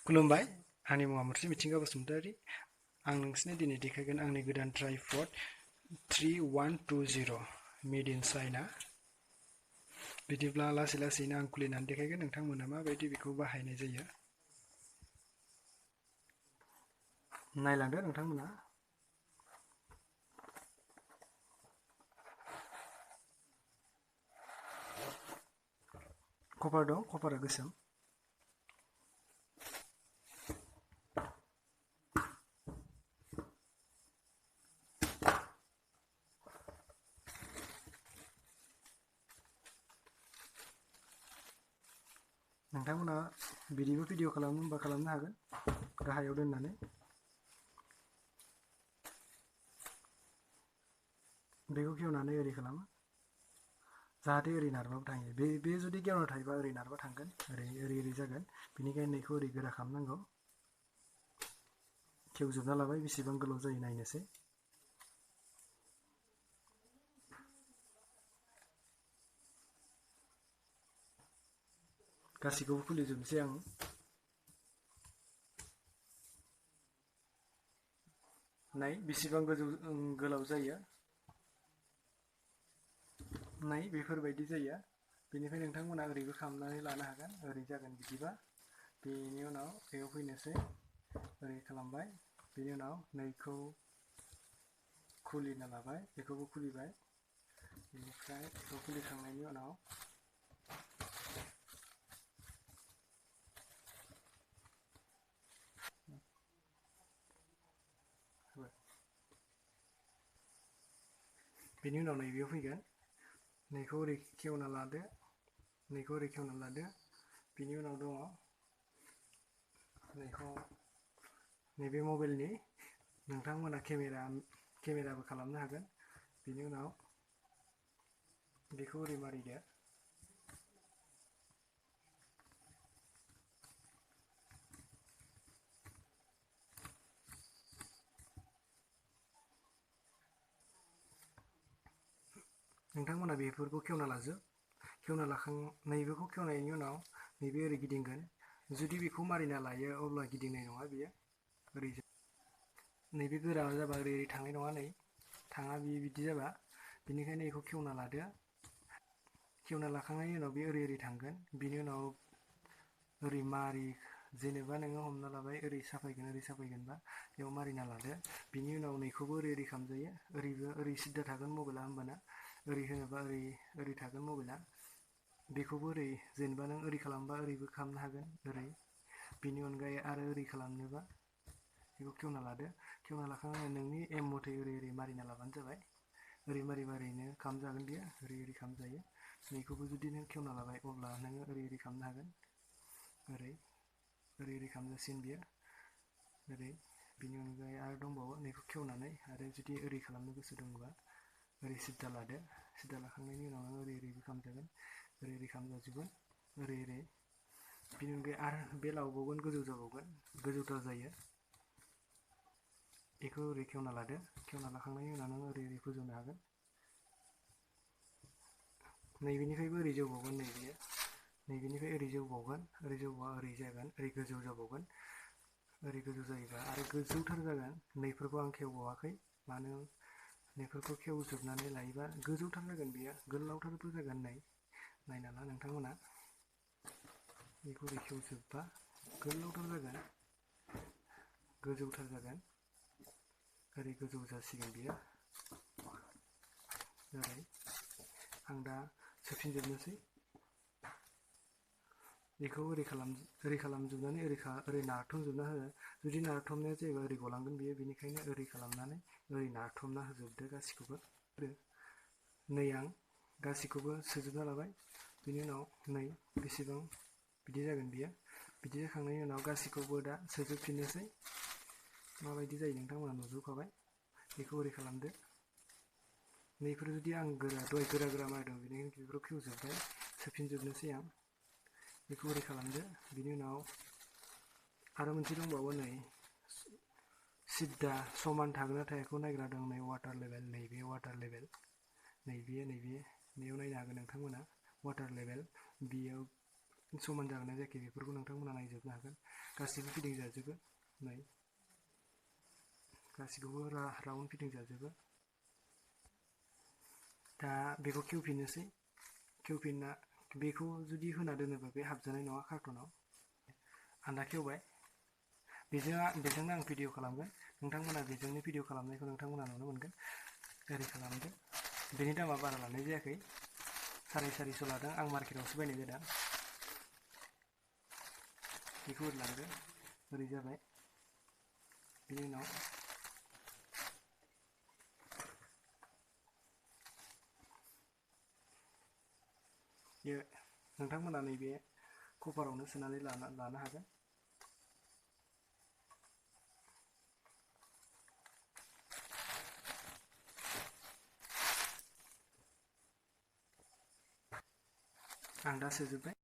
खुलुमबाय, आंनि मुङा मिथिंगा बसुमतारी। आं नोंसिनो दिनै देखायगोन आंनि गोदान ट्राइपड 3120 मेड इन चाइना। बिदिब्ला लासै लासैनो आं खुलिनानै देखायगोन नोंथांमोना माबायदि बेखौ बाहायनाय जायो। नायलांदो नोंथांमोना। कभार दं, कभारा गोसोम। नोंथांमोना बिदिबो भिडिअ खालामनो होनबा खालामनो हागोन, गाहायाव दोननानै। बेखौ खेवनानै ओरै खालामो, जाहाथे ओरै नारबाबो थाङो। बे जुदि गेवना थायोबा ओरै नारबा थांगोन, ओरै जागोन। बेनिखायनो नैखौ ओरै गोरा खालामनांगौ। खेवजोबना लाबाय, बेसेबां गोलाव जायो नायनोसै। गासैखौबो खुलिजोबनोसै आं। नाय बेसेबां गोलाव जायो। नाय बेफोरबायदि जायो। बेनिफ्राय नोंथांमोना ओरैबो खालामनानै लानो हागोन, ओरै जागोन बिदिबा। बेनि उनाव बेयाव फैनोसै, ओरै खालामबाय। बेनि उनाव नैखौ खुलिना लाबाय, बेखौबो खुलिबाय। बेनिफ्राय बेखौ खुलिखांनायनि उनाव बेनि उनाव नैबेयाव फैगोन, नैखौ ओरै खेवना लादो, नैखौ ओरै खेवना लादो। बेनि उनाव दङ नैखौ, नैबे मबाइलनि नोंथांमोना केमेराबो खालामनो हागोन। बेनि उनाव बेखौ ओरै मारिदो। नोंथांमोना बेफोरखौ खेवना लाजोब। नैबेखौ खेवनायनि उनाव नैबे ओरै गिदिंगोन। जुदि बेखौ मारिना लायो अब्ला गिदिंनाय नङा बेयो, ओरै नैबे गोरा जाबा ओरै थांनाय नङा, नै थाङा बिदि जाबा। बेनिखायनो बेखौ खेवना लादो। खेवना लाखांनायनि उनाव बे ओरै थांगोन। बेनि उनाव ओरै जेनेबा नोङो हमना लाबाय ओरै साफायगोनबा बेयाव मारिना लादो। बिनि उनाव नैखौबो ओरै खालामजायो, ओरै सिद्दा थागोन मबाइला होमबाना। ओरै होनोबा ओरै थागोन मबाइला। बेखौबो ओरै, जेनेबा नों ओरै खालामबा ओरैबो खालामनो हागोन, ओरै। बेनि अनगायै आरो ओरै खालामनोबा बेखौ खेवना लादो। खेवना लाखांनानै नोंनि एम मथै ओरै मारिना लाबानो जाबाय। ओरै मारिनो खालामजागोन बेयो, ओरै खालामजायो। नैखौबो जुदि नों खेवना लाबाय अब्ला नोङो ओरै खालामनो हागोन, ओरै खालामजासिगोन बियो, ओरै। बेनि अनगायै आरो दंबावो, नैखौ खेवनानै आरो जुदि ओरै खालामनो गोसो दंबा ओरै सिद्दा लादो। सिद्दा लाखांनायनि उनाव नों ओरैबो खालामजागोन, ओरै खालामजाजोबगोन, ओरै। बेनि अनगायै आरो बे लावबावगोन, गोजौ जाबावगोन, गोजौथार जायो। बेखौ ओरै खेवना लादो। खेवना लाखांनायनि उनाव नों ओरै फोजौनो हागोन। नैबेनिफ्रायबो ओरै जौबावगोन, नैबेनिफ्राय ओरै जौबावगोन, ओरै जौबा ओरै जागोन, ओरै गोजौ जाबावगोन। ओरै गोजौ जायोबा आरो गोजौथार जागोन। नैफोरखौ आं खेवबावाखै, मानो नैफोरखौ खेवजोबनानै लायोबा गोजौथार जागोन बेयो, गोलावथारबो जागोन। नायना ला नोंथांमोना। बेखौ ओरै खेवजोबबा गोलावथार जागोन, गोजौथार जागोन, ओरै गोजौ जासिगोन बियो, ओरै। आं दा सोफिनजोबनोसै। बेखौ ओरै खालामजोबनानै ओरै नारथुमजोबना हो। जुदि नारथुमनाया जायोबा ओरै गलांगोन बियो, बेनिखायनो ओरै खालामनानै ओरै नारथुमना होजोबदो गासिखौबो। नै आं गासिखौबो सोजोबना लाबाय। बेनि उनाव नै बेसेबां बिदि जागोन बियो। बिदि जाखांनायनि उनाव गासिखौबो दा सोजोबफिननोसै। माबायदि जायो नोंथांमोना नुजोबखाबाय। बेखौ ओरै खालामदो। नैफोर जुदि आं दहाय गोरा मारिदों, बेनिखायनो बेफोरखौ खेवजोबबाय, सोफिनजोबनोसै आं। बेखौ ओरै खालामदो। बिनि उनाव आरो मोनसे दंबावो, नै सिद्दा समान थागोन ना थायाखौ नायग्रा दं नै वाटार लेभेल नैबे वाटार लेभेल नैबेयाव नायनो हागोन नोंथांमोना वाटार लेभेल बेयाव समान जागोन ना जायाखै बेफोरखौ नोंथांमोना नायजोबनो हागोन गासिबो फिदिं जाजोबो नै गासिखौबो राउन्ड फिदिं जाजोबो दा बेखौ खेवफिननोसै खेवफिनना बेखौ जुदि होना दोनोबा बे हाबजानाय नङा कार्टुनाव आं दा खेवबाय बेजोंनो आं भिडिअ खालामगोन नोंथांमोना बेजोंनो भिडिअ खालामनायखौ नोंथांमोना नुनो मोनगोन ओरै खालामदो बेनि दामा बारा लानाय जायाखै 450 लादों आं मार्केटावसो बायनाय जादों बेखौ ओरै लांदो ओरै जाबाय बेनि उनाव नोंथांमोना नैबे कभारावनो सोनानै लानो हागोन आं दा सोजोबबाय